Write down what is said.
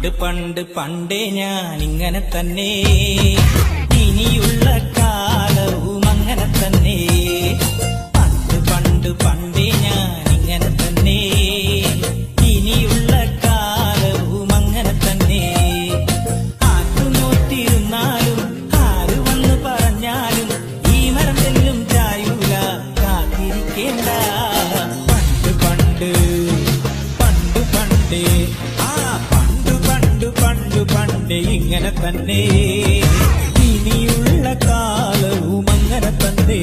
പണ്ട് പണ്ട് പണ്ടേ ഞാൻ ഇങ്ങനെ തന്നെ, ഇനിയുള്ള കാലവും അങ്ങനെ തന്നെ. പണ്ട് പണ്ട് പണ്ടേ ഞാൻ ഇങ്ങനെ തന്നെ, ഇനിയുള്ള കാലവും അങ്ങനെ തന്നെ. ആറ്റു നോറ്റിരുന്നാലും ആര് വന്ന് പറഞ്ഞാലും ഈ മരം തെല്ലും ചായൂല, കാത്തിരിക്കേണ്ട. പണ്ട് പണ്ട് പണ്ട് പണ്ടേ, പണ്ട് പണ്ട് പണ്ട് പണ്ടേ ഇങ്ങനെ തന്നെ, ഇനിയുള്ള കാലവും അങ്ങനെ തന്നെ.